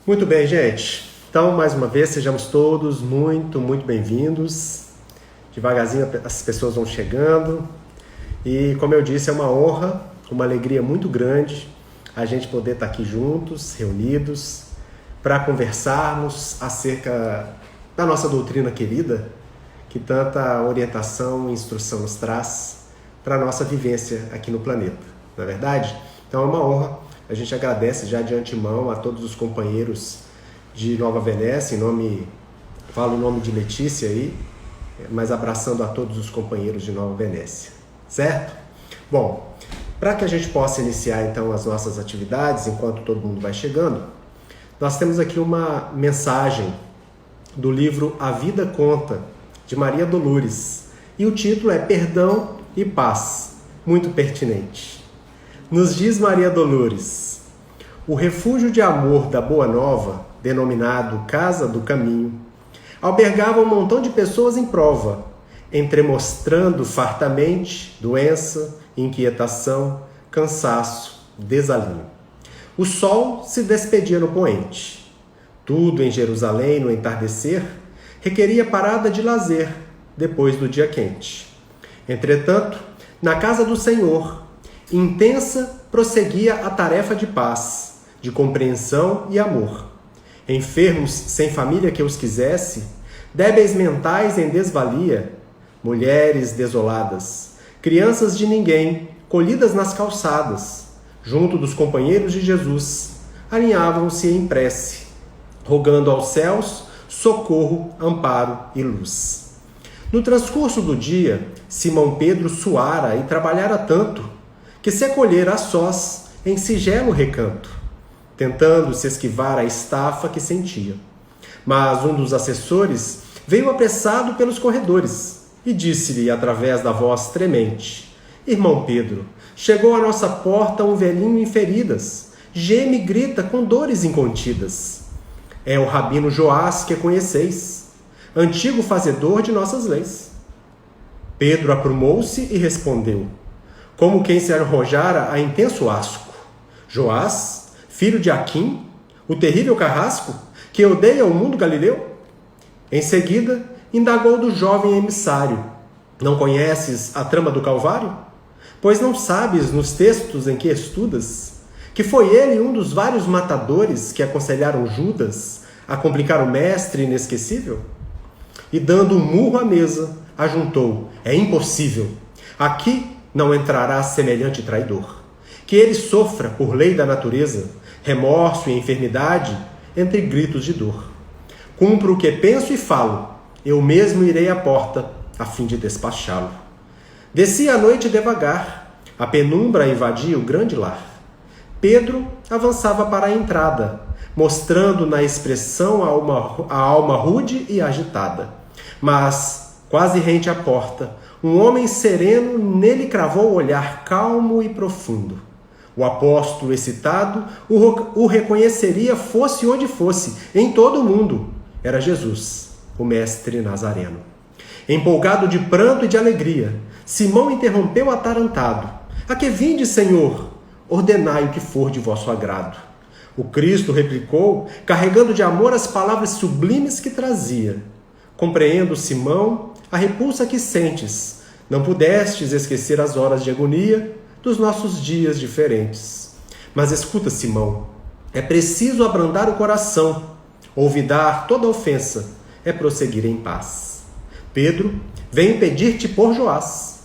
Muito bem, gente. Então, mais uma vez, sejamos todos muito bem-vindos. Devagarzinho as pessoas vão chegando. E, como eu disse, é uma honra, uma alegria muito grande a gente poder estar aqui juntos, reunidos, para conversarmos acerca da nossa doutrina querida, que tanta orientação e instrução nos traz para a nossa vivência aqui no planeta. Não é verdade? Então, é uma honra. A gente agradece já de antemão a todos os companheiros de Nova Venécia, falo o nome de Letícia aí, mas abraçando a todos os companheiros de Nova Venécia, certo? Bom, para que a gente possa iniciar então as nossas atividades, enquanto todo mundo vai chegando, nós temos aqui uma mensagem do livro A Vida Conta, de Maria Dolores, e o título é Perdão e Paz, muito pertinente. Nos diz Maria Dolores: o refúgio de amor da Boa Nova, denominado Casa do Caminho, albergava um montão de pessoas em prova, entremostrando fartamente doença, inquietação, cansaço, desalinho. O sol se despedia no poente. Tudo em Jerusalém, no entardecer, requeria parada de lazer depois do dia quente. Entretanto, na casa do Senhor, intensa prosseguia a tarefa de paz, de compreensão e amor. Enfermos sem família que os quisesse, débeis mentais em desvalia, mulheres desoladas, crianças de ninguém, colhidas nas calçadas, junto dos companheiros de Jesus, alinhavam-se em prece, rogando aos céus socorro, amparo e luz. No transcurso do dia, Simão Pedro suara e trabalhara tanto, que se acolhera a sós em sigelo recanto, tentando se esquivar a estafa que sentia. Mas um dos assessores veio apressado pelos corredores e disse-lhe, através da voz tremente: Irmão Pedro, chegou à nossa porta um velhinho em feridas, geme e grita com dores incontidas. É o rabino Joás que conheceis, antigo fazedor de nossas leis. Pedro aprumou-se e respondeu, como quem se arrojara a intenso asco: Joás, filho de Aquim, o terrível carrasco, que odeia o mundo galileu? Em seguida, indagou do jovem emissário: não conheces a trama do Calvário? Pois não sabes, nos textos em que estudas, que foi ele um dos vários matadores que aconselharam Judas a complicar o mestre inesquecível? E dando um murro à mesa, ajuntou: é impossível. Aqui não entrará semelhante traidor. Que ele sofra, por lei da natureza, remorso e enfermidade, entre gritos de dor. Cumpro o que penso e falo, eu mesmo irei à porta, a fim de despachá-lo. Descia a noite devagar, a penumbra invadia o grande lar. Pedro avançava para a entrada, mostrando na expressão a alma rude e agitada. Mas, quase rente à porta, um homem sereno nele cravou o olhar calmo e profundo. O apóstolo excitado o reconheceria fosse onde fosse, em todo o mundo. Era Jesus, o mestre nazareno. Empolgado de pranto e de alegria, Simão interrompeu atarantado: a que vinde, Senhor? Ordenai o que for de vosso agrado. O Cristo replicou, carregando de amor as palavras sublimes que trazia: compreendo, Simão, a repulsa que sentes. Não pudestes esquecer as horas de agonia dos nossos dias diferentes. Mas escuta, Simão, é preciso abrandar o coração. Olvidar toda ofensa é prosseguir em paz. Pedro, venho pedir-te por Joás.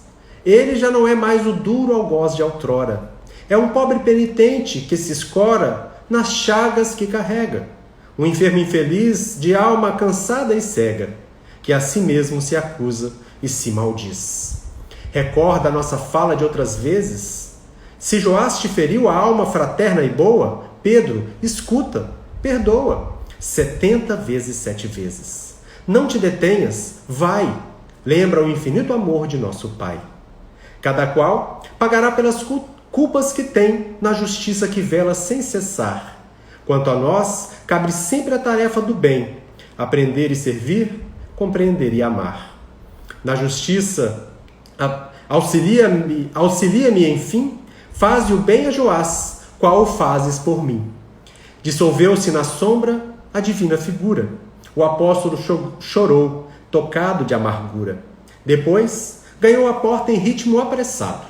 Ele já não é mais o duro algoz de outrora. É um pobre penitente que se escora nas chagas que carrega. Um enfermo infeliz de alma cansada e cega, que a si mesmo se acusa e se maldiz. Recorda a nossa fala de outras vezes? Se Joás te feriu a alma fraterna e boa, Pedro, escuta, perdoa, 70 vezes 7 vezes. Não te detenhas, vai, lembra o infinito amor de nosso Pai. Cada qual pagará pelas culpas que tem na justiça que vela sem cessar. Quanto a nós, cabe sempre a tarefa do bem, aprender e servir, compreender e amar. Na justiça, auxilia-me, enfim, faze o bem a Joás, qual o fazes por mim. Dissolveu-se na sombra a divina figura. O apóstolo chorou, tocado de amargura. Depois, ganhou a porta em ritmo apressado.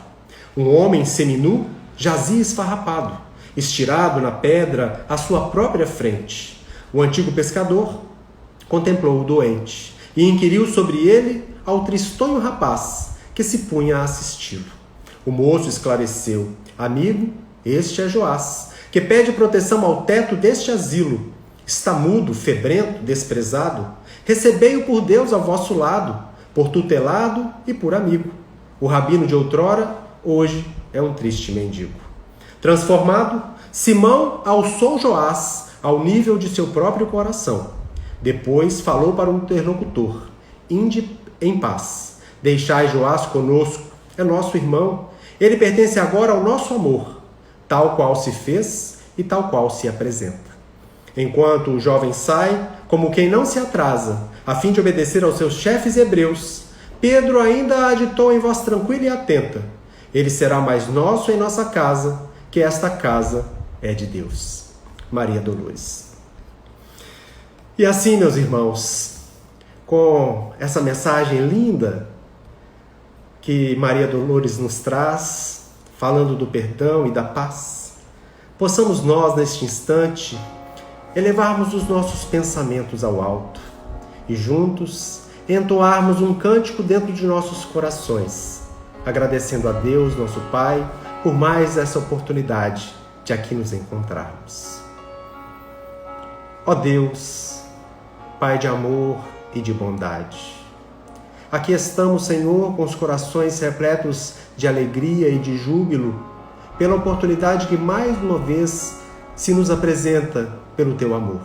Um homem seminu jazia esfarrapado, estirado na pedra à sua própria frente. O antigo pescador contemplou o doente e inquiriu sobre ele ao tristonho rapaz que se punha a assisti-lo. O moço esclareceu: amigo, este é Joás, que pede proteção ao teto deste asilo. Está mudo, febrento, desprezado. Recebei-o por Deus ao vosso lado, por tutelado e por amigo. O rabino de outrora, hoje é um triste mendigo. Transformado, Simão alçou Joás ao nível de seu próprio coração. Depois falou para o interlocutor: inde em paz. Deixai Joás conosco, é nosso irmão. Ele pertence agora ao nosso amor, tal qual se fez e tal qual se apresenta. Enquanto o jovem sai, como quem não se atrasa, a fim de obedecer aos seus chefes hebreus, Pedro ainda aditou em voz tranquila e atenta: ele será mais nosso em nossa casa, que esta casa é de Deus. Maria Dolores. E assim, meus irmãos, com essa mensagem linda que Maria Dolores nos traz, falando do perdão e da paz, possamos nós, neste instante, elevarmos os nossos pensamentos ao alto e juntos entoarmos um cântico dentro de nossos corações, agradecendo a Deus, nosso Pai, por mais essa oportunidade de aqui nos encontrarmos. Ó Deus, Pai de amor e de bondade, aqui estamos, Senhor, com os corações repletos de alegria e de júbilo, pela oportunidade que mais uma vez se nos apresenta pelo Teu amor.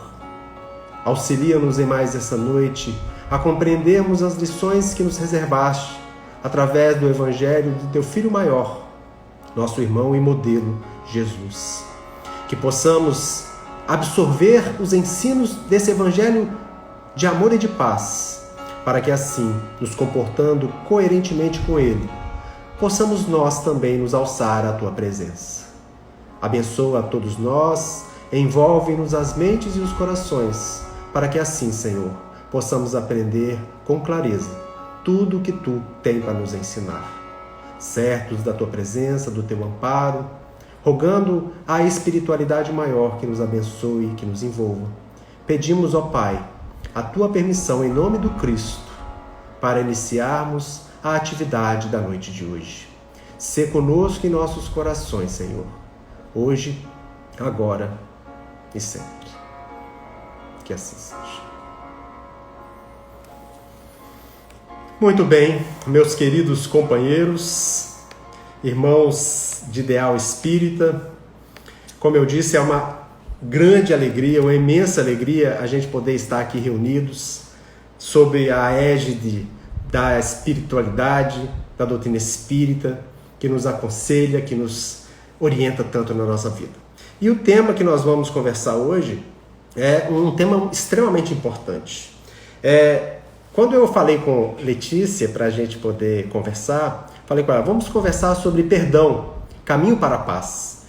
Auxilia-nos em mais essa noite a compreendermos as lições que nos reservaste através do Evangelho de Teu Filho maior, nosso irmão e modelo, Jesus. Que possamos absorver os ensinos desse Evangelho de amor e de paz, para que assim, nos comportando coerentemente com Ele, possamos nós também nos alçar à Tua presença. Abençoa a todos nós, envolve-nos as mentes e os corações, para que assim, Senhor, possamos aprender com clareza tudo o que Tu tem para nos ensinar. Certos da Tua presença, do Teu amparo, rogando a espiritualidade maior que nos abençoe e que nos envolva, pedimos, ó Pai, a Tua permissão em nome do Cristo, para iniciarmos a atividade da noite de hoje. Sê conosco em nossos corações, Senhor, hoje, agora e sempre. Que assim seja. Muito bem, meus queridos companheiros, irmãos de ideal espírita, como eu disse, é uma grande alegria, uma imensa alegria a gente poder estar aqui reunidos sob a égide da espiritualidade, da doutrina espírita, que nos aconselha, que nos orienta tanto na nossa vida. E o tema que nós vamos conversar hoje é um tema extremamente importante. Quando eu falei com Letícia para a gente poder conversar, falei com ela, vamos conversar sobre perdão, caminho para a paz.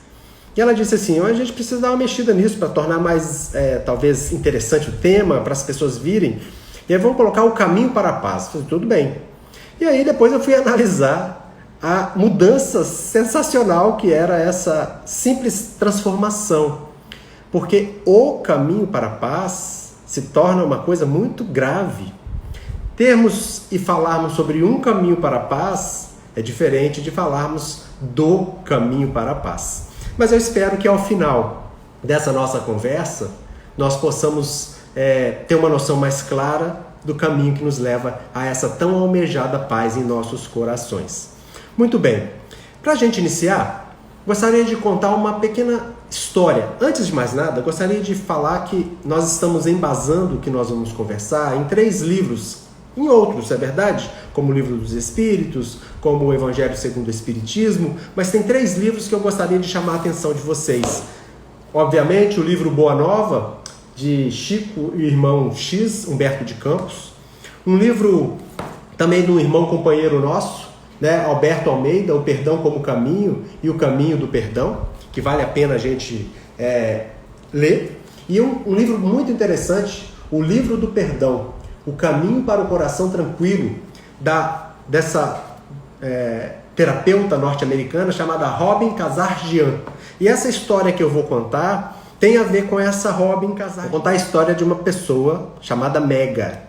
E ela disse assim, a gente precisa dar uma mexida nisso para tornar mais, talvez, interessante o tema, para as pessoas virem. E aí vamos colocar o caminho para a paz. Eu falei, tudo bem. E aí depois eu fui analisar a mudança sensacional que era essa simples transformação. Porque o caminho para a paz se torna uma coisa muito grave. Termos e falarmos sobre um caminho para a paz é diferente de falarmos do caminho para a paz. Mas eu espero que ao final dessa nossa conversa nós possamos ter uma noção mais clara do caminho que nos leva a essa tão almejada paz em nossos corações. Muito bem, para a gente iniciar, gostaria de contar uma pequena história. Antes de mais nada, gostaria de falar que nós estamos embasando o que nós vamos conversar em 3 livros, em outros, é verdade, como o Livro dos Espíritos, como o Evangelho segundo o Espiritismo, mas tem 3 livros que eu gostaria de chamar a atenção de vocês. Obviamente, o livro Boa Nova, de Chico e Irmão X, Humberto de Campos. Um livro também do irmão companheiro nosso, Alberto Almeida, O Perdão como Caminho e o Caminho do Perdão, que vale a pena a gente ler. E um livro muito interessante, O Livro do Perdão, O Caminho para o Coração Tranquilo, dessa terapeuta norte-americana chamada Robin Kazarjian. E essa história que eu vou contar tem a ver com essa Robin Kazarjian. Vou contar a história de uma pessoa chamada Mega,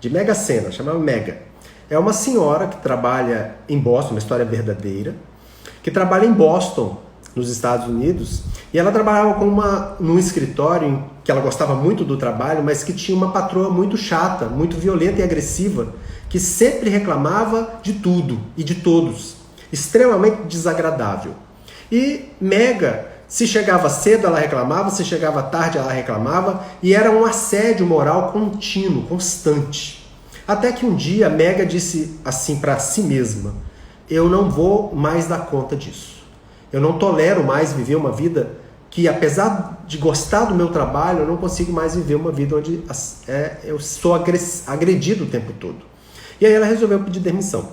de Mega Sena, chamada Mega. É uma senhora que trabalha em Boston, uma história verdadeira, que trabalha em Boston, nos Estados Unidos, e ela trabalhava num escritório que ela gostava muito do trabalho, mas que tinha uma patroa muito chata, muito violenta e agressiva, que sempre reclamava de tudo e de todos, extremamente desagradável. E Mega, se chegava cedo ela reclamava, se chegava tarde ela reclamava, e era um assédio moral contínuo, constante. Até que um dia Mega disse assim para si mesma: eu não vou mais dar conta disso. Eu não tolero mais viver uma vida que, apesar de gostar do meu trabalho, eu não consigo mais viver uma vida onde eu sou agredido o tempo todo. E aí ela resolveu pedir demissão.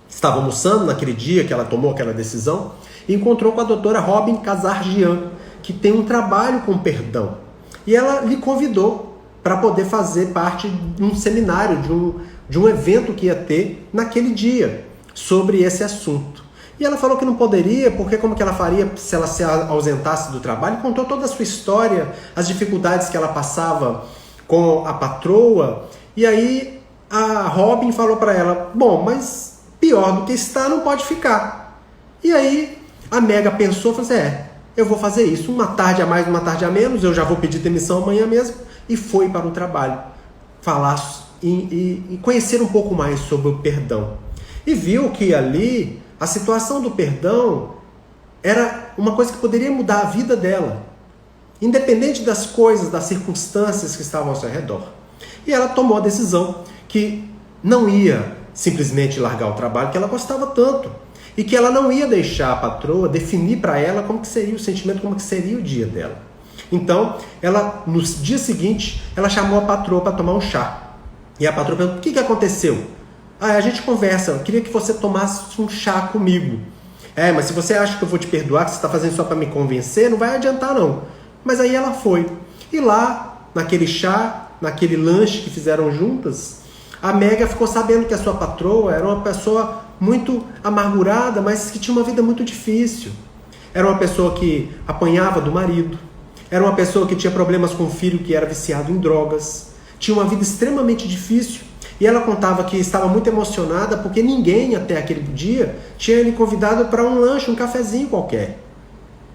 Estava almoçando naquele dia que ela tomou aquela decisão e encontrou com a doutora Robin Kazarjian, que tem um trabalho com perdão. E ela lhe convidou para poder fazer parte de um seminário, de um evento que ia ter naquele dia sobre esse assunto. E ela falou que não poderia, porque como que ela faria se ela se ausentasse do trabalho? Contou toda a sua história, as dificuldades que ela passava com a patroa. E aí a Robin falou para ela: bom, mas pior do que está não pode ficar. E aí a Mega pensou, falou assim: eu vou fazer isso, uma tarde a mais, uma tarde a menos, eu já vou pedir demissão amanhã mesmo. E foi para o trabalho falar e conhecer um pouco mais sobre o perdão. E viu que ali a situação do perdão era uma coisa que poderia mudar a vida dela, independente das coisas, das circunstâncias que estavam ao seu redor. E ela tomou a decisão que não ia simplesmente largar o trabalho que ela gostava tanto, e que ela não ia deixar a patroa definir para ela como que seria o sentimento, como que seria o dia dela. Então, ela, no dia seguinte, ela chamou a patroa para tomar um chá. E a patroa perguntou: o que aconteceu? A gente conversa, eu queria que você tomasse um chá comigo. Mas se você acha que eu vou te perdoar, que você está fazendo só para me convencer, não vai adiantar não. Mas aí ela foi. E lá, naquele chá, naquele lanche que fizeram juntas, a Mega ficou sabendo que a sua patroa era uma pessoa muito amargurada, mas que tinha uma vida muito difícil. Era uma pessoa que apanhava do marido, era uma pessoa que tinha problemas com o filho que era viciado em drogas, tinha uma vida extremamente difícil. E ela contava que estava muito emocionada porque ninguém até aquele dia tinha lhe convidado para um lanche, um cafezinho qualquer.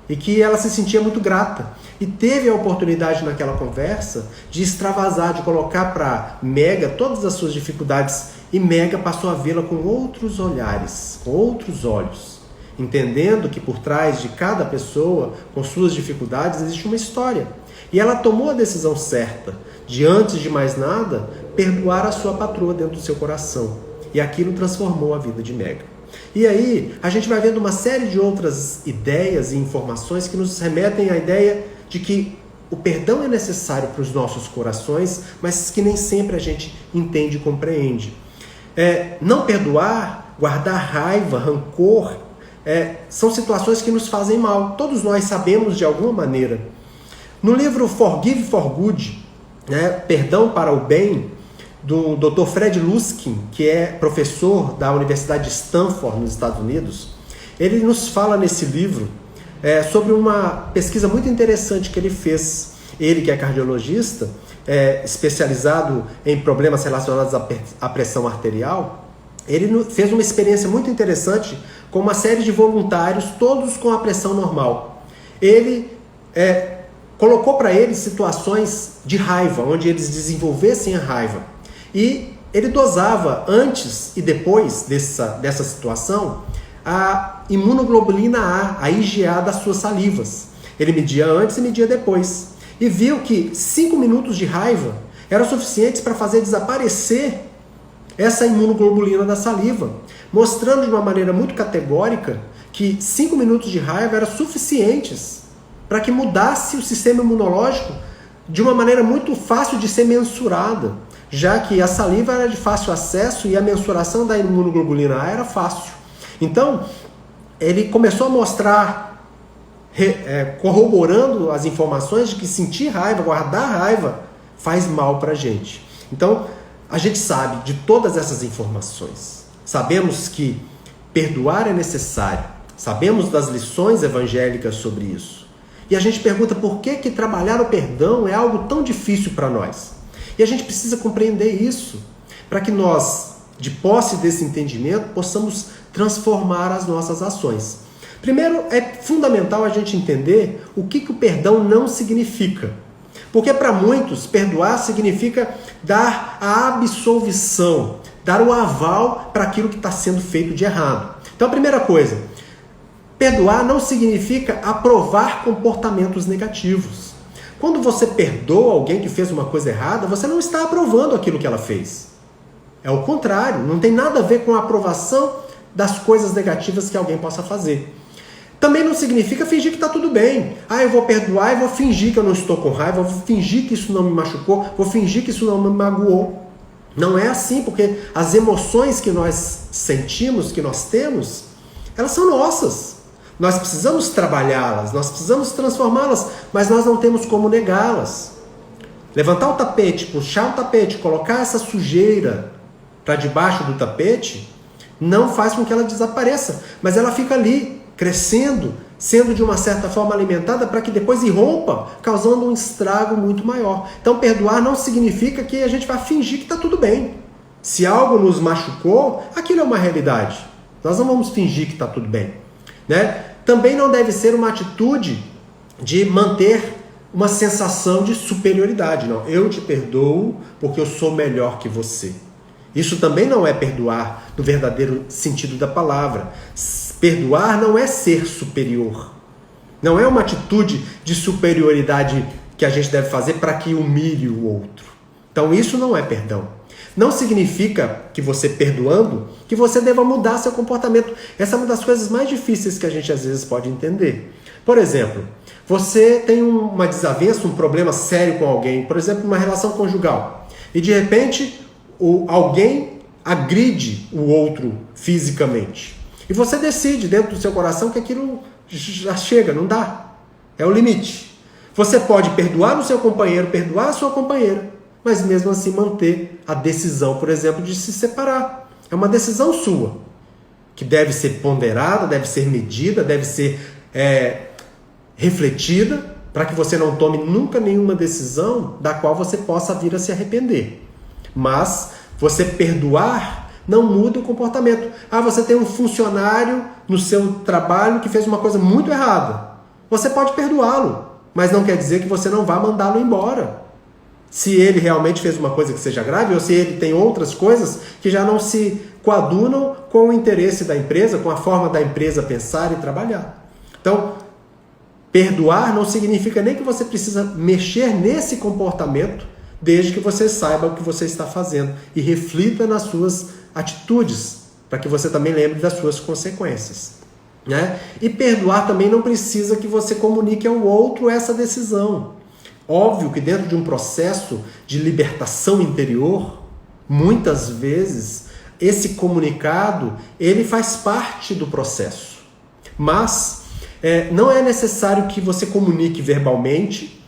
E que ela se sentia muito grata. E teve a oportunidade naquela conversa de extravasar, de colocar para Mega todas as suas dificuldades. E Mega passou a vê-la com outros olhares, com outros olhos. Entendendo que por trás de cada pessoa, com suas dificuldades, existe uma história. E ela tomou a decisão certa de, antes de mais nada, perdoar a sua patroa dentro do seu coração. E aquilo transformou a vida de Mega. E aí, a gente vai vendo uma série de outras ideias e informações que nos remetem à ideia de que o perdão é necessário para os nossos corações, mas que nem sempre a gente entende e compreende. Não perdoar, guardar raiva, rancor, são situações que nos fazem mal. Todos nós sabemos de alguma maneira. No livro Forgive for Good, Perdão para o Bem, do Dr. Fred Luskin, que é professor da Universidade de Stanford, nos Estados Unidos, ele nos fala nesse livro sobre uma pesquisa muito interessante que ele fez. Ele, que é cardiologista, especializado em problemas relacionados à pressão arterial, ele fez uma experiência muito interessante com uma série de voluntários, todos com a pressão normal. Ele colocou para eles situações de raiva, onde eles desenvolvessem a raiva. E ele dosava antes e depois dessa situação a imunoglobulina A, a IgA das suas salivas. Ele media antes e media depois. E viu que 5 minutos de raiva eram suficientes para fazer desaparecer essa imunoglobulina da saliva, mostrando de uma maneira muito categórica que 5 minutos de raiva eram suficientes para que mudasse o sistema imunológico de uma maneira muito fácil de ser mensurada, já que a saliva era de fácil acesso e a mensuração da imunoglobulina A era fácil. Então, ele começou a mostrar corroborando as informações de que sentir raiva, guardar raiva, faz mal para a gente. Então, a gente sabe de todas essas informações. Sabemos que perdoar é necessário. Sabemos das lições evangélicas sobre isso. E a gente pergunta por que trabalhar o perdão é algo tão difícil para nós. E a gente precisa compreender isso, para que nós, de posse desse entendimento, possamos transformar as nossas ações. Primeiro, é fundamental a gente entender o que o perdão não significa. Porque para muitos, perdoar significa dar a absolvição, dar o aval para aquilo que está sendo feito de errado. Então, a primeira coisa, perdoar não significa aprovar comportamentos negativos. Quando você perdoa alguém que fez uma coisa errada, você não está aprovando aquilo que ela fez. É o contrário, não tem nada a ver com a aprovação das coisas negativas que alguém possa fazer. Também não significa fingir que está tudo bem. Eu vou perdoar e vou fingir que eu não estou com raiva, vou fingir que isso não me machucou, vou fingir que isso não me magoou. Não é assim, porque as emoções que nós sentimos, que nós temos, elas são nossas. Nós precisamos trabalhá-las, nós precisamos transformá-las, mas nós não temos como negá-las. Levantar o tapete, puxar o tapete, colocar essa sujeira para debaixo do tapete, não faz com que ela desapareça, mas ela fica ali, crescendo, sendo de uma certa forma alimentada para que depois irrompa, causando um estrago muito maior. Então, perdoar não significa que a gente vai fingir que está tudo bem. Se algo nos machucou, aquilo é uma realidade. Nós não vamos fingir que está tudo bem, né? Também não deve ser uma atitude de manter uma sensação de superioridade. Não, eu te perdoo porque eu sou melhor que você. Isso também não é perdoar no verdadeiro sentido da palavra. Perdoar não é ser superior. Não é uma atitude de superioridade que a gente deve fazer para que humilhe o outro. Então isso não é perdão. Não significa que você perdoando, que você deva mudar seu comportamento. Essa é uma das coisas mais difíceis que a gente às vezes pode entender. Por exemplo, você tem uma desavença, um problema sério com alguém, por exemplo, uma relação conjugal, e de repente alguém agride o outro fisicamente. E você decide dentro do seu coração que aquilo já chega, não dá. É o limite. Você pode perdoar o seu companheiro, perdoar a sua companheira, mas mesmo assim manter a decisão, por exemplo, de se separar. É uma decisão sua, que deve ser ponderada, deve ser medida, deve ser refletida, para que você não tome nunca nenhuma decisão da qual você possa vir a se arrepender. Mas você perdoar não muda o comportamento. Você tem um funcionário no seu trabalho que fez uma coisa muito errada. Você pode perdoá-lo, mas não quer dizer que você não vá mandá-lo embora. Se ele realmente fez uma coisa que seja grave, ou se ele tem outras coisas que já não se coadunam com o interesse da empresa, com a forma da empresa pensar e trabalhar. Então, perdoar não significa nem que você precisa mexer nesse comportamento, desde que você saiba o que você está fazendo e reflita nas suas atitudes, para que você também lembre das suas consequências, né? E perdoar também não precisa que você comunique ao outro essa decisão. Óbvio que dentro de um processo de libertação interior, muitas vezes esse comunicado ele faz parte do processo, mas não é necessário que você comunique verbalmente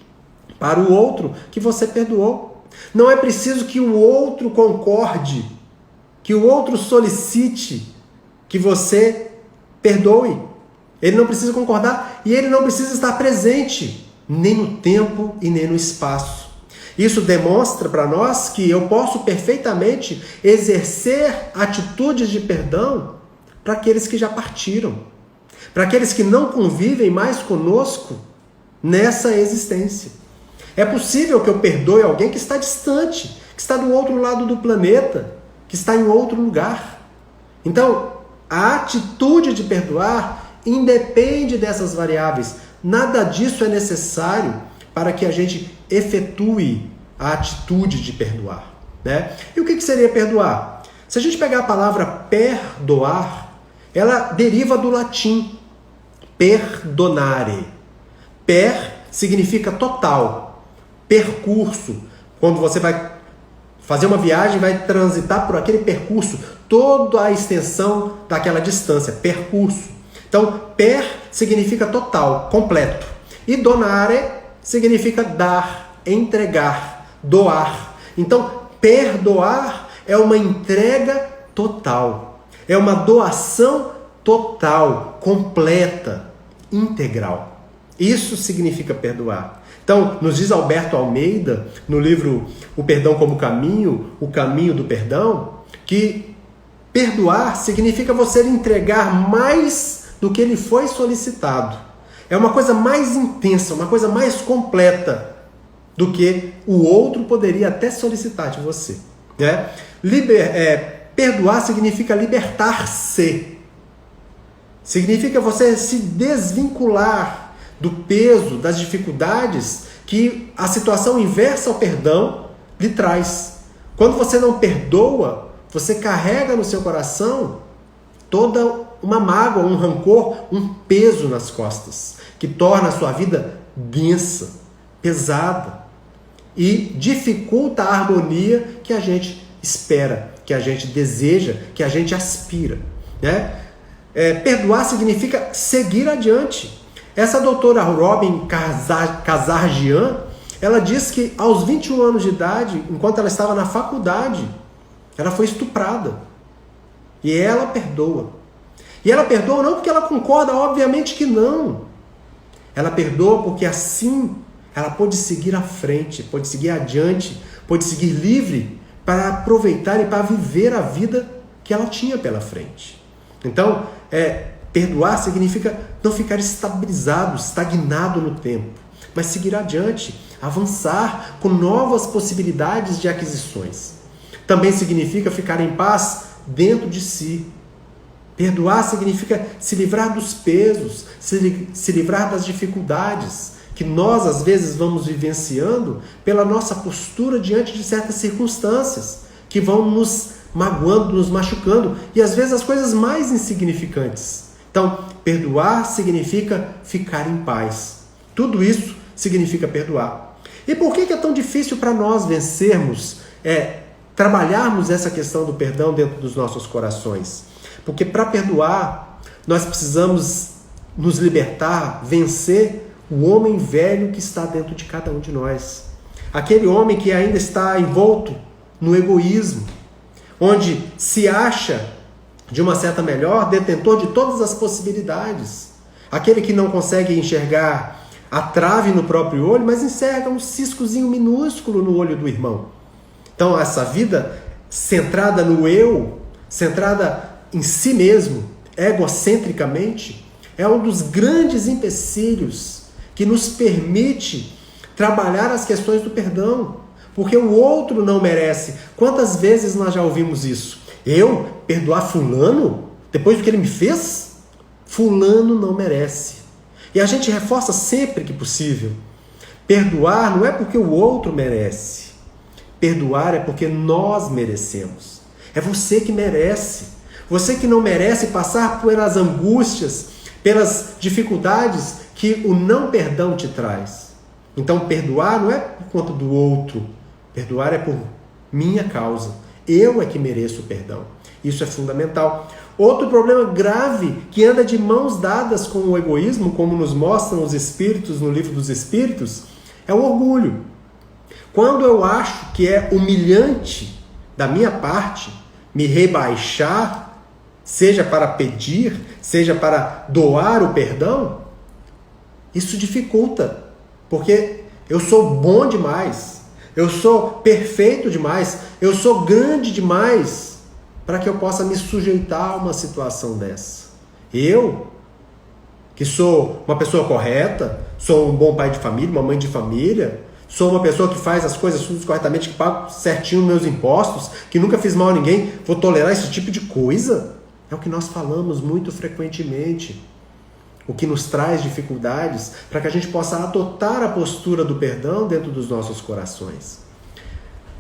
para o outro que você perdoou. Não é preciso que o outro concorde, que o outro solicite que você perdoe. Ele não precisa concordar e ele não precisa estar presente, nem no tempo e nem no espaço. Isso demonstra para nós que eu posso perfeitamente exercer atitudes de perdão para aqueles que já partiram, para aqueles que não convivem mais conosco nessa existência. É possível que eu perdoe alguém que está distante, que está do outro lado do planeta, que está em outro lugar. Então, a atitude de perdoar independe dessas variáveis. Nada disso é necessário para que a gente efetue a atitude de perdoar, né? E o que seria perdoar? Se a gente pegar a palavra perdoar, ela deriva do latim perdonare. Per significa total, percurso. Quando você vai fazer uma viagem, vai transitar por aquele percurso, toda a extensão daquela distância, percurso. Então, per significa total, completo. E donare significa dar, entregar, doar. Então, perdoar é uma entrega total. É uma doação total, completa, integral. Isso significa perdoar. Então, nos diz Alberto Almeida, no livro O Perdão como Caminho, o caminho do perdão, que perdoar significa você entregar mais do que lhe foi solicitado. É uma coisa mais intensa, uma coisa mais completa do que o outro poderia até solicitar de você. Né? Perdoar significa libertar-se. Significa você se desvincular do peso, das dificuldades que a situação inversa ao perdão lhe traz. Quando você não perdoa, você carrega no seu coração toda uma mágoa, um rancor, um peso nas costas, que torna a sua vida densa, pesada e dificulta a harmonia que a gente espera, que a gente deseja, que a gente aspira. Né? Perdoar significa seguir adiante. Essa doutora Robin Kazarjian, ela diz que aos 21 anos de idade, enquanto ela estava na faculdade, ela foi estuprada. E ela perdoa. E ela perdoa não porque ela concorda, obviamente que não. Ela perdoa porque assim ela pode seguir à frente, pode seguir adiante, pode seguir livre para aproveitar e para viver a vida que ela tinha pela frente. Então, perdoar significa não ficar estabilizado, estagnado no tempo, mas seguir adiante, avançar com novas possibilidades de aquisições. Também significa ficar em paz dentro de si. Perdoar significa se livrar dos pesos, se livrar das dificuldades que nós às vezes vamos vivenciando pela nossa postura diante de certas circunstâncias que vão nos magoando, nos machucando, e às vezes as coisas mais insignificantes. Então, perdoar significa ficar em paz. Tudo isso significa perdoar. E por que é tão difícil para nós vencermos, trabalharmos essa questão do perdão dentro dos nossos corações? Porque para perdoar, nós precisamos nos libertar, vencer o homem velho que está dentro de cada um de nós. Aquele homem que ainda está envolto no egoísmo, onde se acha, de uma certa melhor, detentor de todas as possibilidades. Aquele que não consegue enxergar a trave no próprio olho, mas enxerga um ciscozinho minúsculo no olho do irmão. Então, essa vida centrada no eu, centrada em si mesmo, egocentricamente, é um dos grandes empecilhos que nos permite trabalhar as questões do perdão, porque o outro não merece. Quantas vezes nós já ouvimos isso? Eu perdoar fulano depois do que ele me fez? Fulano não merece. E a gente reforça sempre que possível. Perdoar não é porque o outro merece. Perdoar é porque nós merecemos. É você que merece. Você que não merece passar pelas angústias, pelas dificuldades que o não perdão te traz. Então, perdoar não é por conta do outro. Perdoar é por minha causa. Eu é que mereço o perdão. Isso é fundamental. Outro problema grave que anda de mãos dadas com o egoísmo, como nos mostram os Espíritos no Livro dos Espíritos, é o orgulho. Quando eu acho que é humilhante da minha parte me rebaixar, seja para pedir, seja para doar o perdão, isso dificulta, porque eu sou bom demais, eu sou perfeito demais, eu sou grande demais para que eu possa me sujeitar a uma situação dessa. Eu, que sou uma pessoa correta, sou um bom pai de família, uma mãe de família, sou uma pessoa que faz as coisas tudo corretamente, que pago certinho meus impostos, que nunca fiz mal a ninguém, vou tolerar esse tipo de coisa? É o que nós falamos muito frequentemente. O que nos traz dificuldades para que a gente possa adotar a postura do perdão dentro dos nossos corações.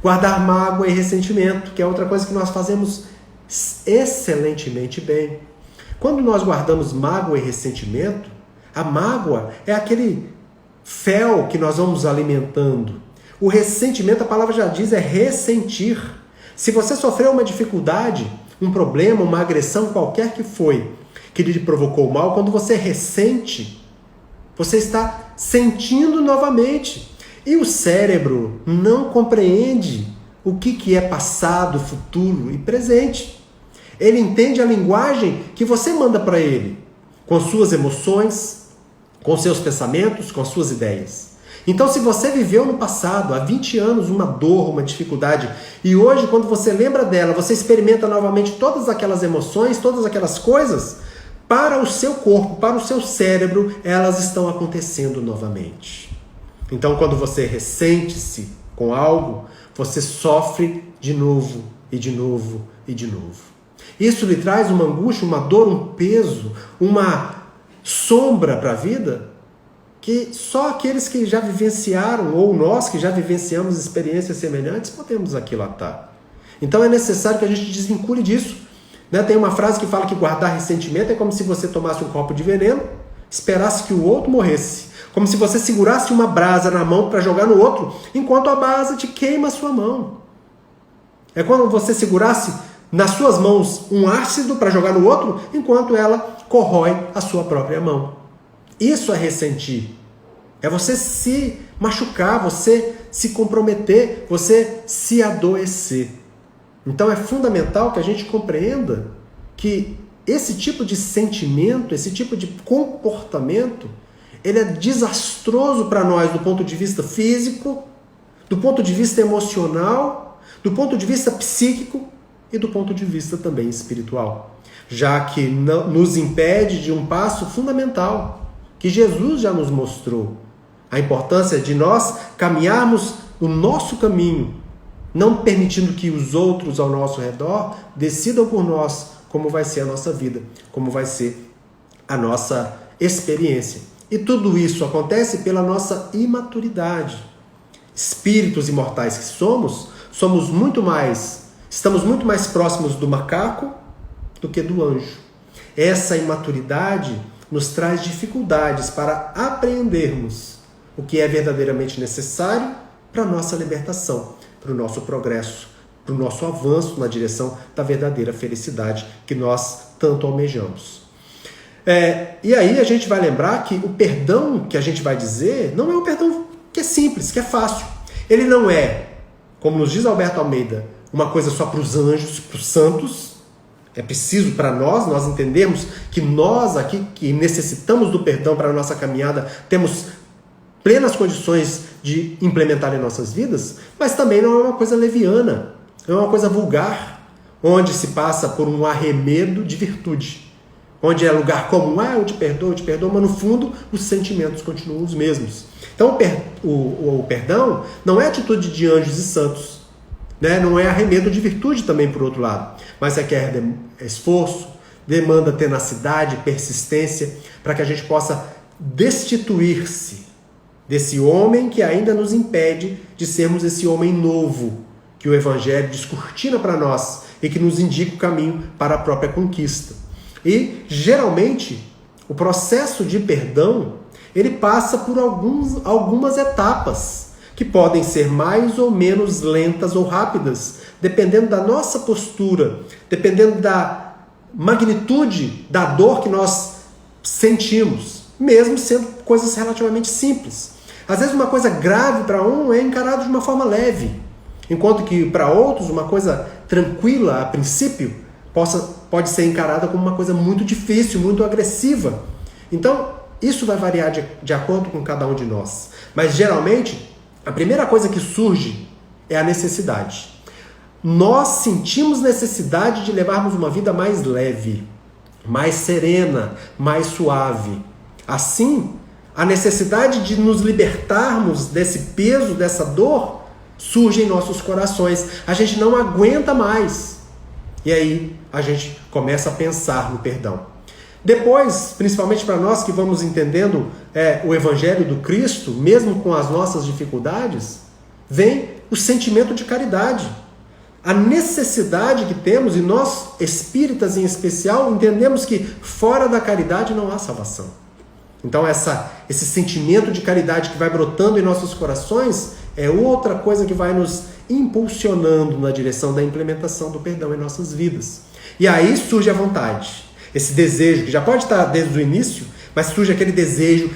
Guardar mágoa e ressentimento, que é outra coisa que nós fazemos excelentemente bem. Quando nós guardamos mágoa e ressentimento, a mágoa é aquele fel que nós vamos alimentando. O ressentimento, a palavra já diz, é ressentir. Se você sofreu uma dificuldade, um problema, uma agressão qualquer que foi, que lhe provocou o mal, quando você ressente, você está sentindo novamente. E o cérebro não compreende o que é passado, futuro e presente. Ele entende a linguagem que você manda para ele, com suas emoções, com seus pensamentos, com suas ideias. Então, se você viveu no passado, há 20 anos, uma dor, uma dificuldade, e hoje, quando você lembra dela, você experimenta novamente todas aquelas emoções, todas aquelas coisas, para o seu corpo, para o seu cérebro, elas estão acontecendo novamente. Então, quando você ressente-se com algo, você sofre de novo, e de novo, e de novo. Isso lhe traz uma angústia, uma dor, um peso, uma sombra para a vida, que só aqueles que já vivenciaram, ou nós que já vivenciamos experiências semelhantes, podemos aquilatar. Então é necessário que a gente desvincule disso. Tem uma frase que fala que guardar ressentimento é como se você tomasse um copo de veneno, esperasse que o outro morresse. Como se você segurasse uma brasa na mão para jogar no outro, enquanto a brasa te queima a sua mão. É como você segurasse nas suas mãos um ácido para jogar no outro, enquanto ela corrói a sua própria mão. Isso é ressentir. É você se machucar, você se comprometer, você se adoecer. Então é fundamental que a gente compreenda que esse tipo de sentimento, esse tipo de comportamento, ele é desastroso para nós do ponto de vista físico, do ponto de vista emocional, do ponto de vista psíquico e do ponto de vista também espiritual. Já que nos impede de um passo fundamental, que Jesus já nos mostrou. A importância de nós caminharmos o nosso caminho, não permitindo que os outros ao nosso redor decidam por nós como vai ser a nossa vida, como vai ser a nossa experiência. E tudo isso acontece pela nossa imaturidade. Espíritos imortais que somos estamos muito mais próximos do macaco do que do anjo. Essa imaturidade nos traz dificuldades para apreendermos o que é verdadeiramente necessário para a nossa libertação, para o nosso progresso, para o nosso avanço na direção da verdadeira felicidade que nós tanto almejamos. E aí a gente vai lembrar que o perdão que a gente vai dizer não é um perdão que é simples, que é fácil. Ele não é, como nos diz Alberto Almeida, uma coisa só para os anjos, para os santos. É preciso para nós entendermos que nós aqui, que necessitamos do perdão para a nossa caminhada, temos plenas condições de implementar em nossas vidas, mas também não é uma coisa leviana, é uma coisa vulgar, onde se passa por um arremedo de virtude, onde é lugar comum, eu te perdoo, mas no fundo os sentimentos continuam os mesmos. Então o perdão não é atitude de anjos e santos, não é arremedo de virtude também, por outro lado, mas requer esforço, demanda tenacidade, persistência, para que a gente possa destituir-se desse homem que ainda nos impede de sermos esse homem novo que o Evangelho descortina para nós e que nos indica o caminho para a própria conquista. E, geralmente, o processo de perdão, ele passa por algumas etapas, que podem ser mais ou menos lentas ou rápidas, dependendo da nossa postura, dependendo da magnitude da dor que nós sentimos, mesmo sendo coisas relativamente simples. Às vezes uma coisa grave para um é encarado de uma forma leve, enquanto que para outros uma coisa tranquila a princípio pode ser encarada como uma coisa muito difícil, muito agressiva. Então isso vai variar de acordo com cada um de nós. Mas geralmente a primeira coisa que surge é a necessidade. Nós sentimos necessidade de levarmos uma vida mais leve, mais serena, mais suave. Assim, a necessidade de nos libertarmos desse peso, dessa dor, surge em nossos corações. A gente não aguenta mais. E aí a gente começa a pensar no perdão. Depois, principalmente para nós que vamos entendendo o Evangelho do Cristo, mesmo com as nossas dificuldades, vem o sentimento de caridade. A necessidade que temos, e nós espíritas em especial, entendemos que fora da caridade não há salvação. Então esse sentimento de caridade que vai brotando em nossos corações é outra coisa que vai nos impulsionando na direção da implementação do perdão em nossas vidas. E aí surge a vontade. Esse desejo, que já pode estar desde o início, mas surge aquele desejo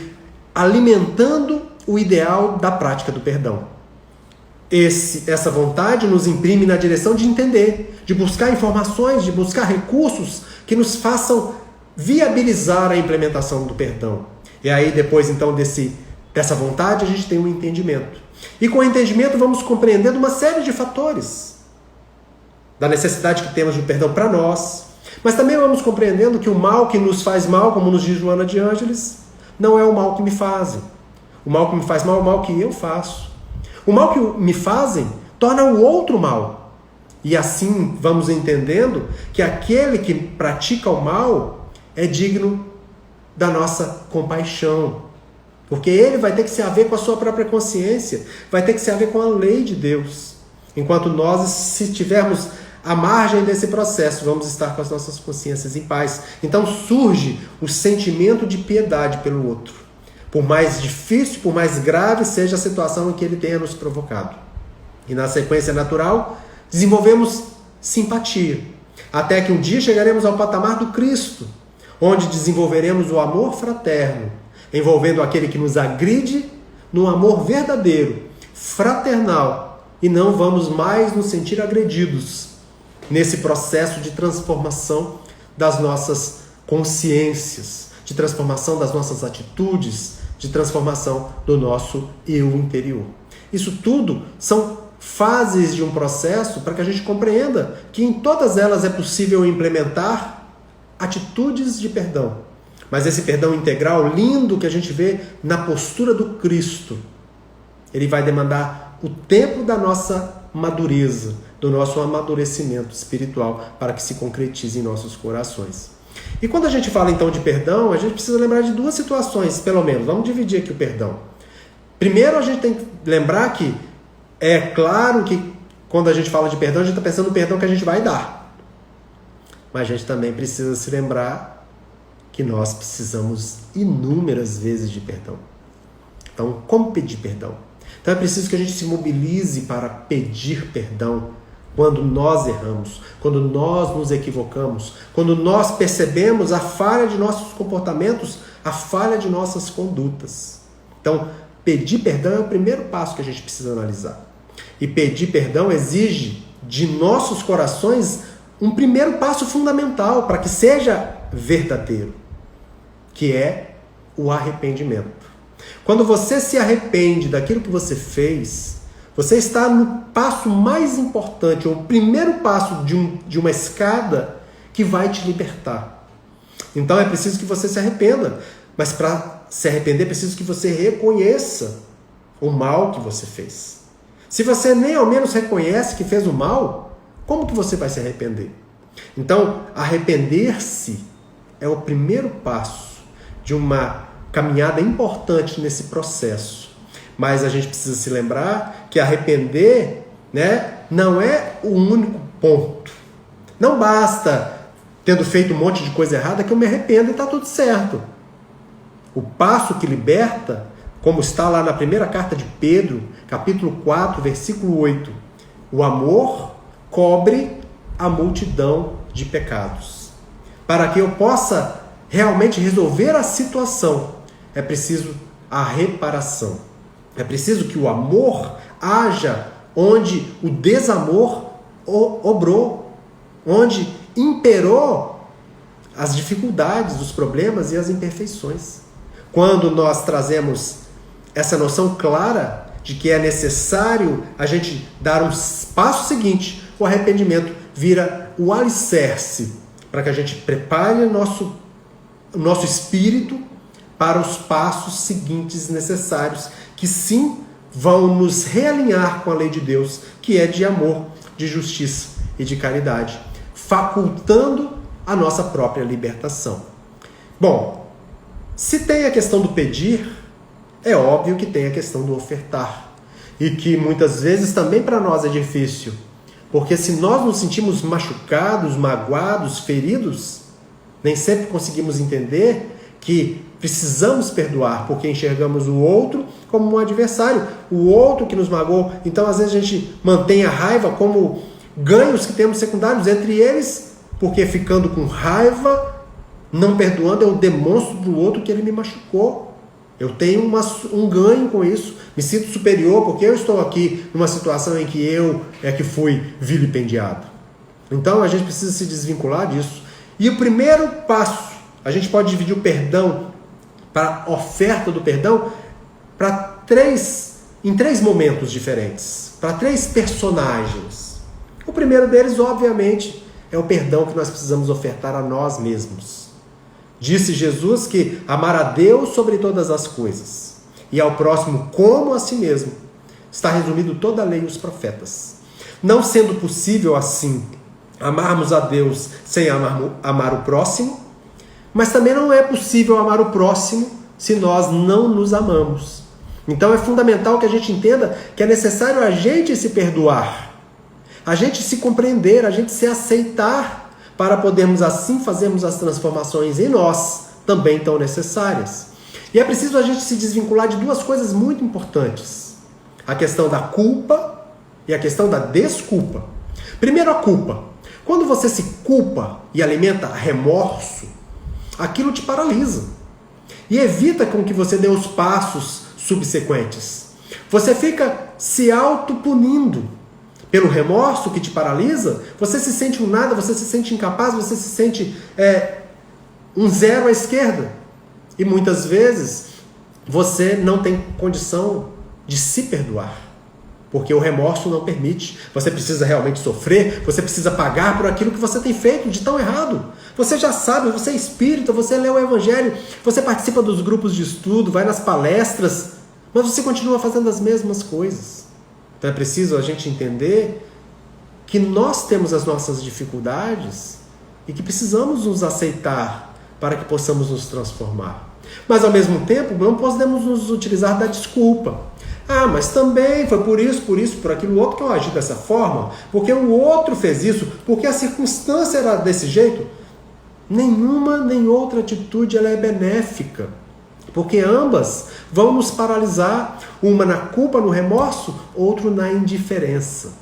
alimentando o ideal da prática do perdão. Essa vontade nos imprime na direção de entender, de buscar informações, de buscar recursos que nos façam viabilizar a implementação do perdão. E aí, depois então dessa vontade, a gente tem um entendimento. E com o entendimento vamos compreendendo uma série de fatores da necessidade que temos de perdão para nós, mas também vamos compreendendo que o mal que nos faz mal, como nos diz Joana de Ângeles, não é o mal que me fazem. O mal que me faz mal é o mal que eu faço. O mal que me fazem torna o outro mal. E assim vamos entendendo que aquele que pratica o mal é digno da nossa compaixão. Porque ele vai ter que se haver com a sua própria consciência, vai ter que se haver com a lei de Deus. Enquanto nós, se estivermos à margem desse processo, vamos estar com as nossas consciências em paz. Então surge o sentimento de piedade pelo outro. Por mais difícil, por mais grave seja a situação em que ele tenha nos provocado. E na sequência natural, desenvolvemos simpatia. Até que um dia chegaremos ao patamar do Cristo, onde desenvolveremos o amor fraterno, envolvendo aquele que nos agride num amor verdadeiro, fraternal, e não vamos mais nos sentir agredidos nesse processo de transformação das nossas consciências, de transformação das nossas atitudes, de transformação do nosso eu interior. Isso tudo são fases de um processo para que a gente compreenda que em todas elas é possível implementar atitudes de perdão. Mas esse perdão integral, lindo, que a gente vê na postura do Cristo, ele vai demandar o tempo da nossa madureza, do nosso amadurecimento espiritual, para que se concretize em nossos corações. E quando a gente fala então de perdão, a gente precisa lembrar de duas situações, pelo menos. Vamos dividir aqui o perdão. Primeiro, a gente tem que lembrar que é claro que quando a gente fala de perdão, a gente está pensando no perdão que a gente vai dar. Mas a gente também precisa se lembrar que nós precisamos inúmeras vezes de perdão. Então, como pedir perdão? Então é preciso que a gente se mobilize para pedir perdão quando nós erramos, quando nós nos equivocamos, quando nós percebemos a falha de nossos comportamentos, a falha de nossas condutas. Então, pedir perdão é o primeiro passo que a gente precisa analisar. E pedir perdão exige de nossos corações um primeiro passo fundamental para que seja verdadeiro, que é o arrependimento. Quando você se arrepende daquilo que você fez, você está no passo mais importante, ou o primeiro passo de uma escada que vai te libertar. Então é preciso que você se arrependa, mas para se arrepender é preciso que você reconheça o mal que você fez. Se você nem ao menos reconhece que fez o mal, como que você vai se arrepender? Então, arrepender-se é o primeiro passo de uma caminhada importante nesse processo. Mas a gente precisa se lembrar que arrepender, não é o único ponto. Não basta, tendo feito um monte de coisa errada, que eu me arrependo e está tudo certo. O passo que liberta, como está lá na primeira carta de Pedro, capítulo 4, versículo 8, o amor cobre a multidão de pecados. Para que eu possa realmente resolver a situação, é preciso a reparação. É preciso que o amor haja onde o desamor obrou, onde imperou as dificuldades, os problemas e as imperfeições. Quando nós trazemos essa noção clara de que é necessário a gente dar um passo seguinte, o arrependimento vira o alicerce para que a gente prepare o nosso espírito para os passos seguintes necessários, que sim vão nos realinhar com a lei de Deus, que é de amor, de justiça e de caridade, facultando a nossa própria libertação. Bom, se tem a questão do pedir, é óbvio que tem a questão do ofertar, e que muitas vezes também para nós é difícil, porque se nós nos sentimos machucados, magoados, feridos, nem sempre conseguimos entender que precisamos perdoar, porque enxergamos o outro como um adversário, o outro que nos magoou. Então, às vezes, a gente mantém a raiva como ganhos que temos secundários entre eles, porque ficando com raiva, Não perdoando, eu demonstro para o outro que ele me machucou. Eu tenho um ganho com isso. Me sinto superior porque eu estou aqui numa situação em que eu é que fui vilipendiado. Então a gente precisa se desvincular disso. E o primeiro passo, a gente pode dividir o perdão, para a oferta do perdão, em três momentos diferentes, para três personagens. O primeiro deles, obviamente, é o perdão que nós precisamos ofertar a nós mesmos. Disse Jesus que amar a Deus sobre todas as coisas e ao próximo como a si mesmo está resumido toda a lei e os profetas. Não sendo possível assim amarmos a Deus sem amar o próximo, mas também não é possível amar o próximo se nós não nos amamos. Então é fundamental que a gente entenda que é necessário a gente se perdoar, a gente se compreender, a gente se aceitar, para podermos assim fazermos as transformações em nós, também tão necessárias. E é preciso a gente se desvincular de duas coisas muito importantes. A questão da culpa e a questão da desculpa. Primeiro, a culpa. Quando você se culpa e alimenta remorso, aquilo te paralisa. E evita com que você dê os passos subsequentes. Você fica se autopunindo. Pelo remorso que te paralisa, você se sente um nada, você se sente incapaz, você se sente um zero à esquerda. E muitas vezes você não tem condição de se perdoar, porque o remorso não permite. Você precisa realmente sofrer, você precisa pagar por aquilo que você tem feito de tão errado. Você já sabe, você é espírita, você lê o Evangelho, você participa dos grupos de estudo, vai nas palestras, mas você continua fazendo as mesmas coisas. Então é preciso a gente entender que nós temos as nossas dificuldades e que precisamos nos aceitar para que possamos nos transformar. Mas ao mesmo tempo não podemos nos utilizar da desculpa. Ah, mas também foi por isso, por aquilo outro que eu agi dessa forma, porque o outro fez isso, porque a circunstância era desse jeito. Nenhuma nem outra atitude ela é benéfica. Porque ambas vão nos paralisar, uma na culpa, no remorso, outro na indiferença,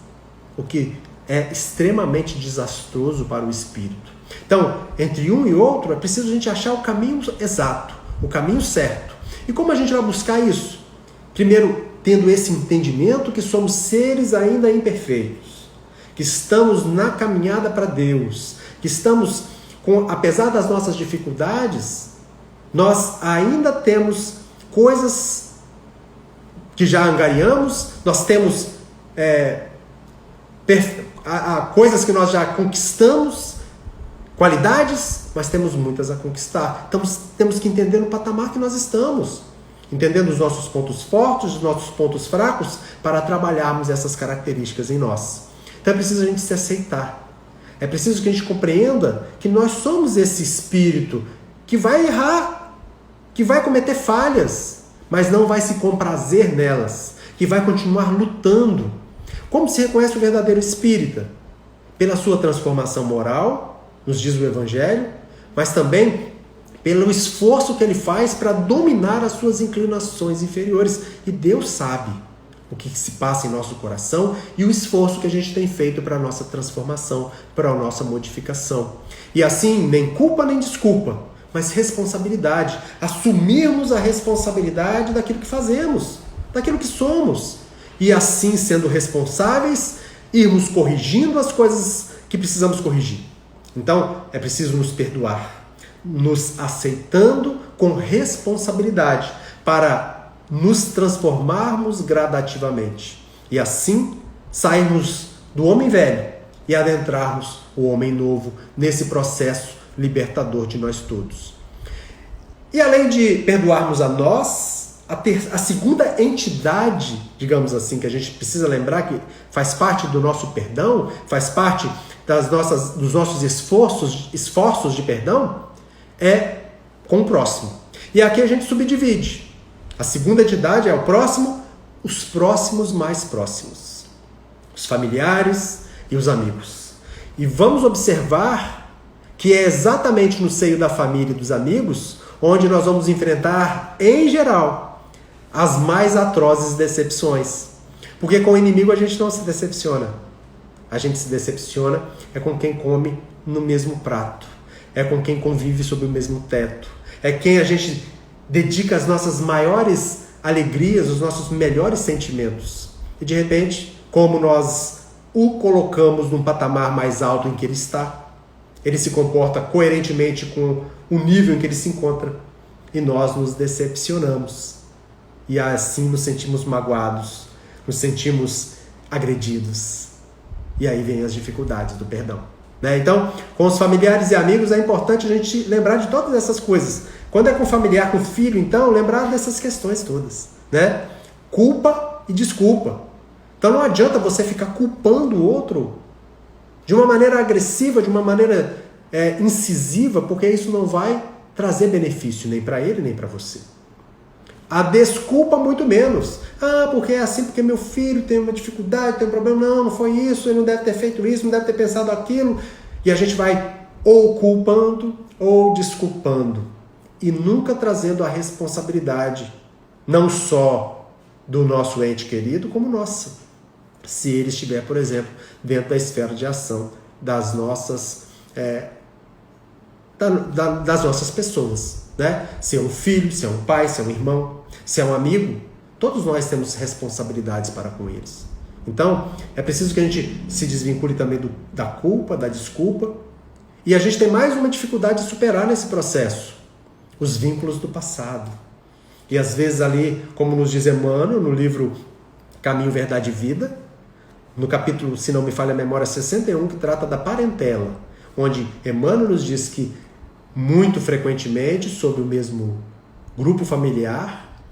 o que é extremamente desastroso para o espírito. Então, entre um e outro, é preciso a gente achar o caminho exato, o caminho certo. E como a gente vai buscar isso? Primeiro, tendo esse entendimento que somos seres ainda imperfeitos, que estamos na caminhada para Deus, que estamos, apesar das nossas dificuldades, nós ainda temos coisas que já angariamos, nós temos coisas que nós já conquistamos, qualidades, mas temos muitas a conquistar. Então temos que entender o patamar que nós estamos, entendendo os nossos pontos fortes, os nossos pontos fracos, para trabalharmos essas características em nós. Então é preciso a gente se aceitar. É preciso que a gente compreenda que nós somos esse espírito que vai errar, que vai cometer falhas, mas não vai se comprazer nelas, que vai continuar lutando. Como se reconhece o verdadeiro espírita? Pela sua transformação moral, nos diz o Evangelho, mas também pelo esforço que ele faz para dominar as suas inclinações inferiores. E Deus sabe o que se passa em nosso coração e o esforço que a gente tem feito para a nossa transformação, para a nossa modificação. E assim, nem culpa nem desculpa, mas responsabilidade. Assumirmos a responsabilidade daquilo que fazemos, daquilo que somos. E assim, sendo responsáveis, irmos corrigindo as coisas que precisamos corrigir. Então, é preciso nos perdoar, nos aceitando com responsabilidade, para nos transformarmos gradativamente. E assim, sairmos do homem velho e adentrarmos o homem novo nesse processo libertador de nós todos. E além de perdoarmos a nós, a segunda entidade, digamos assim, que a gente precisa lembrar que faz parte do nosso perdão, faz parte dos nossos esforços de perdão, é com o próximo. E aqui a gente subdivide. A segunda entidade é o próximo, os próximos mais próximos, os familiares e os amigos. E vamos observar que é exatamente no seio da família e dos amigos onde nós vamos enfrentar, em geral, as mais atrozes decepções. Porque com o inimigo a gente não se decepciona. A gente se decepciona com quem come no mesmo prato. é com quem convive sob o mesmo teto, é quem a gente dedica as nossas maiores alegrias, os nossos melhores sentimentos. E de repente, como nós o colocamos num patamar mais alto em que ele está, ele se comporta coerentemente com o nível em que ele se encontra e nós nos decepcionamos. E assim nos sentimos magoados, nos sentimos agredidos. E aí vem as dificuldades do perdão. Né? Então, com os familiares e amigos é importante a gente lembrar de todas essas coisas. Quando é com familiar, com filho, então, lembrar dessas questões todas. Né? Culpa e desculpa. Então não adianta você ficar culpando o outro de uma maneira agressiva, de uma maneira incisiva, porque isso não vai trazer benefício nem para ele, nem para você. A desculpa muito menos. Porque é assim, porque meu filho tem uma dificuldade, tem um problema. Não foi isso, ele não deve ter feito isso, não deve ter pensado aquilo. E a gente vai ou culpando ou desculpando. E nunca trazendo a responsabilidade, não só do nosso ente querido, como nossa. Se ele estiver, por exemplo, dentro da esfera de ação das nossas pessoas. Né? Se é um filho, se é um pai, se é um irmão, se é um amigo, todos nós temos responsabilidades para com eles. Então, é preciso que a gente se desvincule também da culpa, da desculpa. E a gente tem mais uma dificuldade de superar nesse processo: os vínculos do passado. E às vezes ali, como nos diz Emmanuel, no livro Caminho, Verdade e Vida, no capítulo, se não me falha a memória, 61, que trata da parentela, onde Emmanuel nos diz que muito frequentemente, sob o mesmo grupo familiar,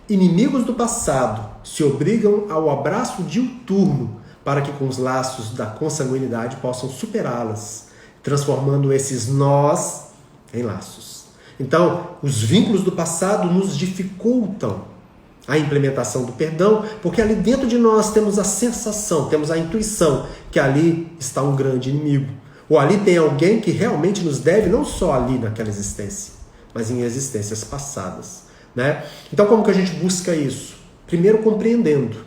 inimigos do passado se obrigam ao abraço diuturno para que com os laços da consanguinidade possam superá-las, transformando esses nós em laços. Então, os vínculos do passado nos dificultam a implementação do perdão, porque ali dentro de nós temos a sensação, temos a intuição que ali está um grande inimigo. Ou ali tem alguém que realmente nos deve, não só ali naquela existência, mas em existências passadas. Né? Então, como que a gente busca isso? Primeiro, compreendendo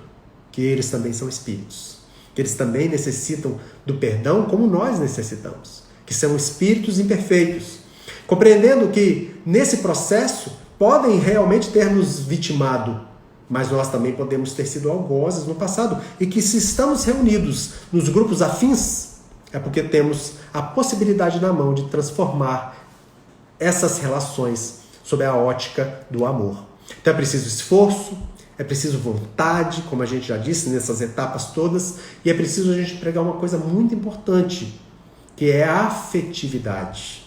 que eles também são espíritos, que eles também necessitam do perdão como nós necessitamos, que são espíritos imperfeitos. Compreendendo que nesse processo podem realmente ter nos vitimado, mas nós também podemos ter sido algozes no passado, e que se estamos reunidos nos grupos afins, é porque temos a possibilidade na mão de transformar essas relações sob a ótica do amor. Então é preciso esforço, é preciso vontade, como a gente já disse nessas etapas todas, e é preciso a gente pregar uma coisa muito importante, que é a afetividade.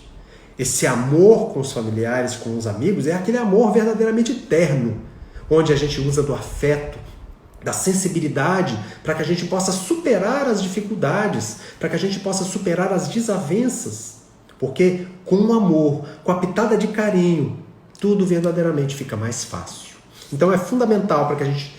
Esse amor com os familiares, com os amigos, é aquele amor verdadeiramente terno, onde a gente usa do afeto, da sensibilidade, para que a gente possa superar as dificuldades, para que a gente possa superar as desavenças. Porque com o amor, com a pitada de carinho, tudo verdadeiramente fica mais fácil. Então é fundamental para que a gente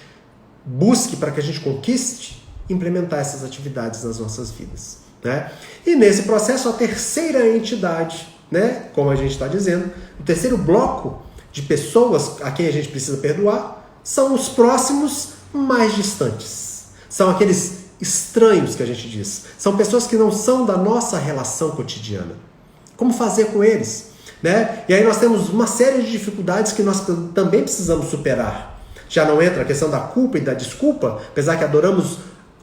busque, para que a gente conquiste, implementar essas atividades nas nossas vidas. Né? E nesse processo, a terceira entidade, né, como a gente está dizendo, o terceiro bloco de pessoas a quem a gente precisa perdoar são os próximos mais distantes. São aqueles estranhos que a gente diz. São pessoas que não são da nossa relação cotidiana. Como fazer com eles? Né? E aí nós temos uma série de dificuldades que nós também precisamos superar. Já não entra a questão da culpa e da desculpa, apesar que adoramos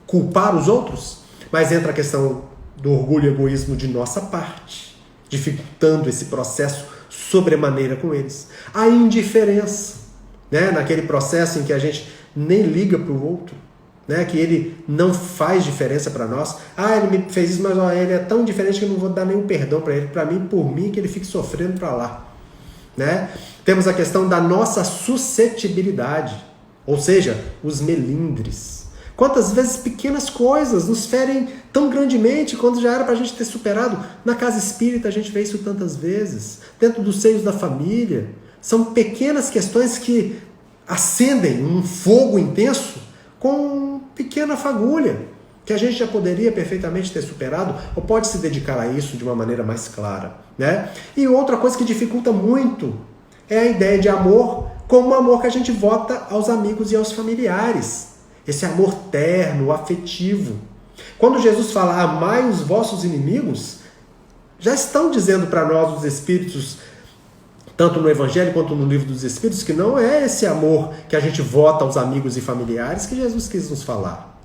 culpar os outros, mas entra a questão do orgulho e egoísmo de nossa parte, dificultando esse processo sobremaneira com eles. A indiferença, né? Naquele processo em que a gente nem liga para o outro, né? Que ele não faz diferença para nós. Ele me fez isso, mas ele é tão diferente que eu não vou dar nenhum perdão para ele. Para mim, por mim, que ele fique sofrendo para lá. Né? Temos a questão da nossa suscetibilidade, ou seja, os melindres. Quantas vezes pequenas coisas nos ferem tão grandemente quando já era para a gente ter superado? Na casa espírita a gente vê isso tantas vezes, dentro dos seios da família. São pequenas questões que acendem um fogo intenso com pequena fagulha, que a gente já poderia perfeitamente ter superado, ou pode se dedicar a isso de uma maneira mais clara. Né? E outra coisa que dificulta muito é a ideia de amor como o amor que a gente vota aos amigos e aos familiares. Esse amor terno, afetivo. Quando Jesus fala, amai os vossos inimigos, Já estão dizendo para nós os Espíritos, tanto no Evangelho quanto no Livro dos Espíritos, que não é esse amor que a gente vota aos amigos e familiares que Jesus quis nos falar.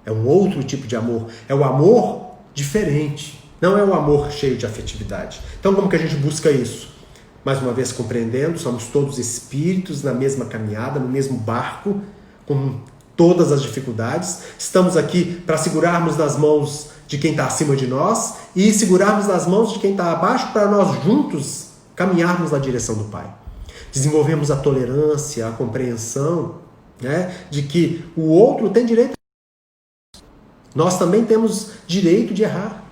É um outro tipo de amor. É o amor diferente. Não é o amor cheio de afetividade. Então, como que a gente busca isso? Mais uma vez, compreendendo, somos todos espíritos na mesma caminhada, no mesmo barco, com todas as dificuldades. Estamos aqui para segurarmos nas mãos de quem está acima de nós e segurarmos nas mãos de quem está abaixo para nós juntos caminharmos na direção do Pai. Desenvolvemos a tolerância, a compreensão, né, de que o outro tem direito. Nós também temos direito de errar.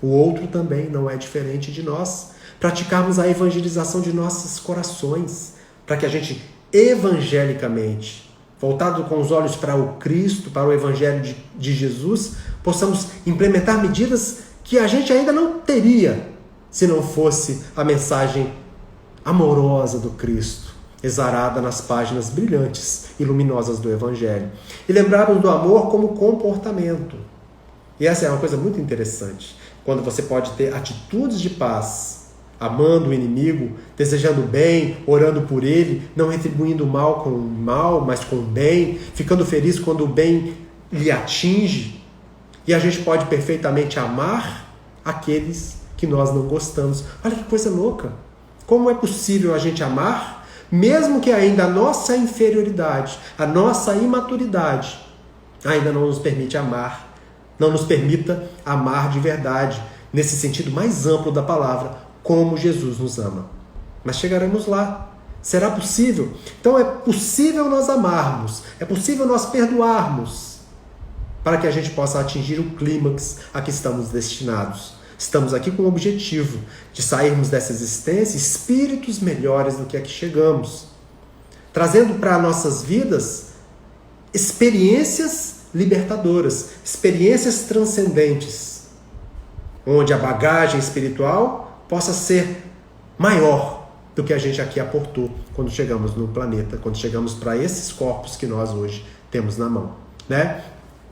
O outro também não é diferente de nós. Praticarmos a evangelização de nossos corações, para que a gente, evangelicamente, voltado com os olhos para o Cristo, para o Evangelho de Jesus, possamos implementar medidas que a gente ainda não teria se não fosse a mensagem amorosa do Cristo, exarada nas páginas brilhantes e luminosas do Evangelho. E lembrarmos do amor como comportamento. E essa é uma coisa muito interessante. Quando você pode ter atitudes de paz, amando o inimigo, desejando bem, orando por ele, não retribuindo o mal com o mal, mas com o bem, ficando feliz quando o bem lhe atinge. E a gente pode perfeitamente amar aqueles que nós não gostamos. Olha que coisa louca! Como é possível a gente amar, mesmo que ainda a nossa inferioridade, a nossa imaturidade, ainda não nos permite amar, não nos permita amar de verdade, nesse sentido mais amplo da palavra, como Jesus nos ama. Mas chegaremos lá. Será possível? Então é possível nós amarmos, é possível nós perdoarmos, para que a gente possa atingir o clímax a que estamos destinados. Estamos aqui com o objetivo de sairmos dessa existência espíritos melhores do que aqui chegamos, trazendo para nossas vidas experiências libertadoras, experiências transcendentes, onde a bagagem espiritual possa ser maior do que a gente aqui aportou quando chegamos no planeta, quando chegamos para esses corpos que nós hoje temos na mão, né?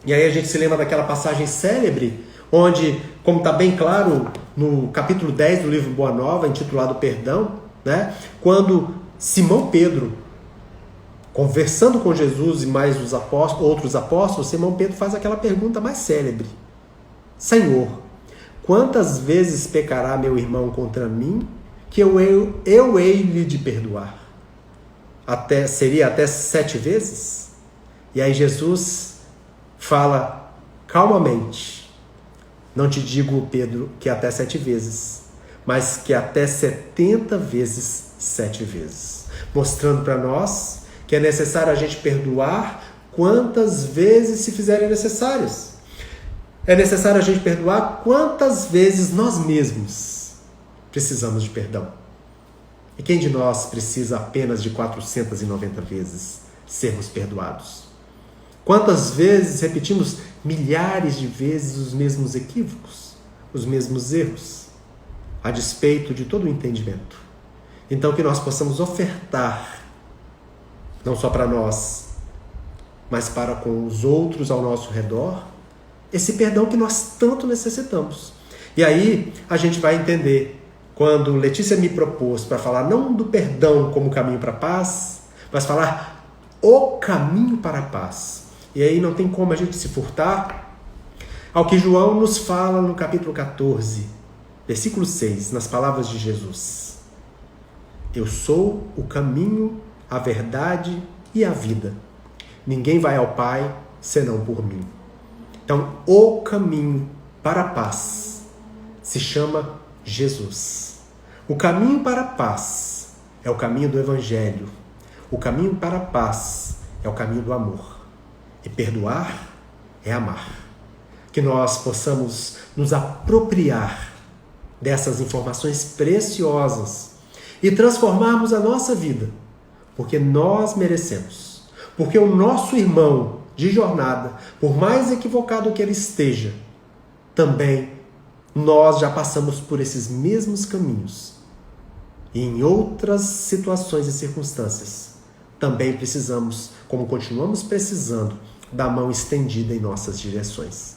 E aí a gente se lembra daquela passagem célebre, onde, como está bem claro no capítulo 10 do livro Boa Nova, intitulado Perdão, né? Quando Simão Pedro, conversando com Jesus e mais os outros apóstolos, Simão Pedro faz aquela pergunta mais célebre: Senhor, quantas vezes pecará meu irmão contra mim, que eu hei lhe de perdoar? Seria até 7 vezes? E aí Jesus fala calmamente: não te digo, Pedro, que até 7 vezes, mas que até 70 vezes 7 vezes. Mostrando para nós que é necessário a gente perdoar quantas vezes se fizerem necessárias. É necessário a gente perdoar quantas vezes nós mesmos precisamos de perdão. E quem de nós precisa apenas de 490 vezes sermos perdoados? Quantas vezes repetimos milhares de vezes os mesmos equívocos, os mesmos erros, a despeito de todo o entendimento? Então que nós possamos ofertar, não só para nós, mas para com os outros ao nosso redor, esse perdão que nós tanto necessitamos. E aí a gente vai entender, quando Letícia me propôs para falar não do perdão como caminho para a paz, mas falar o caminho para a paz. E aí não tem como a gente se furtar ao que João nos fala no capítulo 14, versículo 6, nas palavras de Jesus: eu sou o caminho, a verdade e a vida. Ninguém vai ao Pai senão por mim. Então, o caminho para a paz se chama Jesus. O caminho para a paz é o caminho do Evangelho. O caminho para a paz é o caminho do amor. E perdoar é amar. Que nós possamos nos apropriar dessas informações preciosas e transformarmos a nossa vida, porque nós merecemos. Porque o nosso irmão de jornada, por mais equivocado que ele esteja, também nós já passamos por esses mesmos caminhos. E em outras situações e circunstâncias, também precisamos, como continuamos precisando, da mão estendida em nossas direções.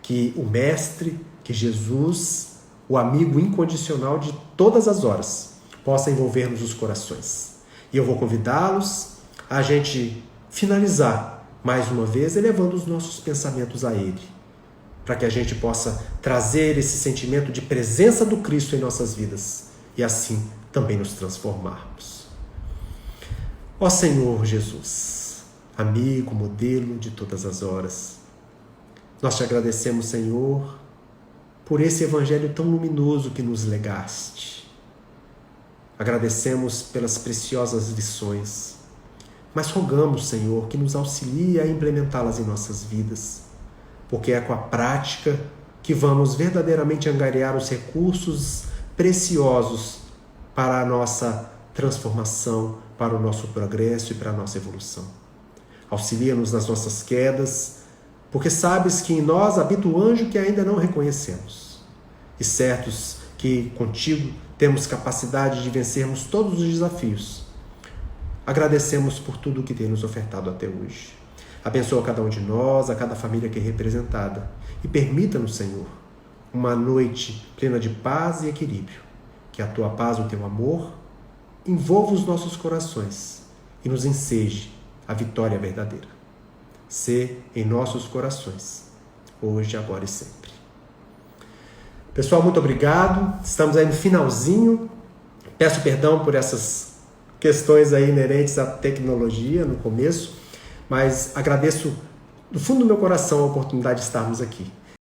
Que o Mestre, que Jesus, o amigo incondicional de todas as horas, possa envolver-nos os corações. E eu vou convidá-los a gente finalizar, mais uma vez, elevando os nossos pensamentos a Ele, para que a gente possa trazer esse sentimento de presença do Cristo em nossas vidas e assim também nos transformarmos. Ó Senhor Jesus, amigo, modelo de todas as horas, nós te agradecemos, Senhor, por esse evangelho tão luminoso que nos legaste. Agradecemos pelas preciosas lições, mas rogamos, Senhor, que nos auxilie a implementá-las em nossas vidas, porque é com a prática que vamos verdadeiramente angariar os recursos preciosos para a nossa transformação, para o nosso progresso e para a nossa evolução. Auxilia-nos nas nossas quedas, porque sabes que em nós habita o anjo que ainda não reconhecemos. E certos que contigo temos capacidade de vencermos todos os desafios. Agradecemos por tudo que tem nos ofertado até hoje. Abençoa cada um de nós, a cada família que é representada. E permita-nos, Senhor, uma noite plena de paz e equilíbrio. Que a tua paz, o teu amor, envolva os nossos corações e nos enseje a vitória verdadeira. Sê em nossos corações, hoje, agora e sempre. Pessoal, muito obrigado. Estamos aí no finalzinho. Peço perdão por essas questões aí inerentes à tecnologia no começo, mas agradeço do fundo do meu coração a oportunidade de estarmos aqui.